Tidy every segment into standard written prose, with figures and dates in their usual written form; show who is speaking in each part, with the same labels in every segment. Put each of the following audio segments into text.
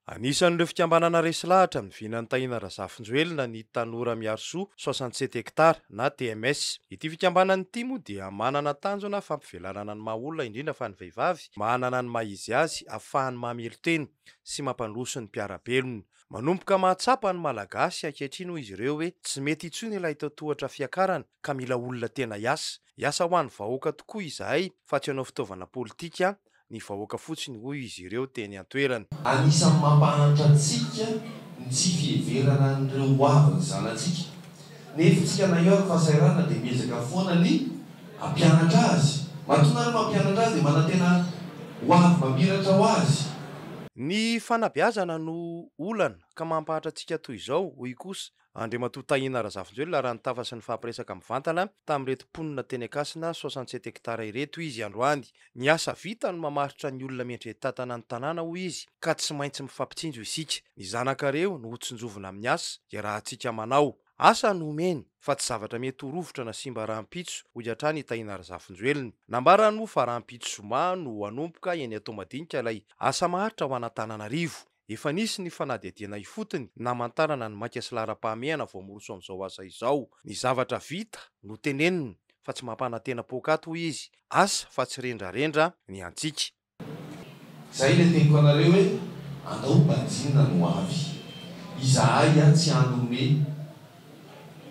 Speaker 1: Anisan'ireo fikambanana resy lahatra mivinan'ny Taina Razafinjoelina ny Tanora Miarisoa 67 hektara na TMS. Ity fikambanana ity moa dia manana tanjona fampivelarana ny maha-olona indrindra fa ny vehivavy, manana ny maha-izy azy, ahafahany mamelo teny sy mampandroso ny mpiara-belona. Manomboka mahatsapa ny Malagasy ankehitriny hoy izy ireo hoe tsy mety intsony ilay totohatra fiakarana ka mila olona tena hiasa. Hiasa ho an'ny vahoaka tokoa izahay fa tsy hanao fitaovana politika ny vahoaka fotsiny hoy izy ireo teny an-toerana.
Speaker 2: Anisan'ny mampahantra antsika ny tsy fiheverana an'ireo hoavy zanantsika. Nefa tsika na eo fahasairana dia miezaka foana ny hampianatra azy. Mahatonga ny mampianatra azy dia manantena hoavy mamiratra ho azy.
Speaker 1: Ny fanabeazana no olana ka mampahatra antsika toy izao. Hoy kosa Andriamatoa Taina Razafinjoelina raha nitafa sy ny fampiresaka mivantana tamin'ireto mponina teny Akasina 67 hektara ireto izy androany. Ny asa vita no mamaritra ny olona miantre-tantana ny tanàna hoy izy ka tsy maintsy mifampitsinjo isika. Ny zanakareo no hotsonjovina amin'ny asa dia raha antsika manao asa no omeny fa tsy zavatra mety ho rovitra na simba rahampitso hoy hatrany Taina Razafinjoelina. Nambarany moa fa rahampitso zoma no hanomboka eny atao-madinika ilay asa maharitra ho an'Antananarivo. Efa nisy ny fanadihadiana ifotony namantarana ny maika sy laharam-pahamehana vao moroso amin'izao asa izao. Ny zavatra vita no teneniny fa tsy mampanantena poakaty hoy izy. Asa fa tsy rendrarendra ny antsika.
Speaker 2: Zay ilay teniko anareo hoe andao bajinina no avy. Izahay tsy andome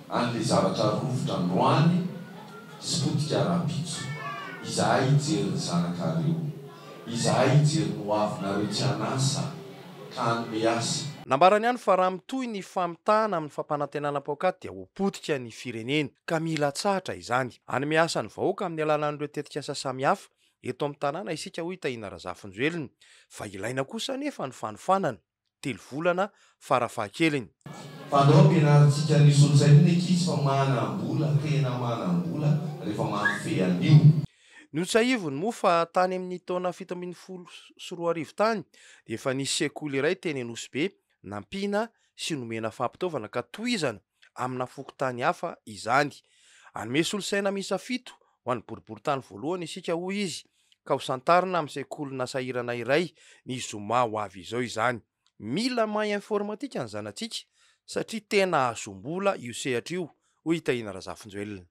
Speaker 2: an'ilay zavatra rovitra androany sy potika rahampitso. Izahay hijery ny zanakareo. Izahay hijery ny hoavinareo tsy hanasa ka hanome asa.
Speaker 1: Nambarany ihany fa raha mitohy ny famitahana amin'ny fampanantenana poakaty dia ho potika ny firenena ka mila tsahatra izany. Hanome asa ny vahoaka amin'ny alalan'ireo tetikasa samihafa eto amin'ny tanàna isika hoy Taina Razafinjoelina fa ilaina kosa nefa ny fanofanana 3 volana farafahakeliny.
Speaker 2: Fa andao ampianarantsika ny solosaina ny ankizy fa manam-bola, tena manam-bola rehefa manofehy an'io.
Speaker 1: Notsaivony moa fa tany amin'ny taona 17 tany dia efa nisy sekoly iray teny Anosy nampiana sy nomena fampitaovana ka tohizana amina fokontany hafa izany. Hanome solosaina miisa 7 ho an'ny boriboritany voalohany isika hoy izy ka ho santarina amin'ny sekolina sahirana iray ny zoma ho avy izao izany. Mila mahay informatika ny zanantsika satria tena ahazom-bola io sehatra io hoy Taina Razafinjoelina.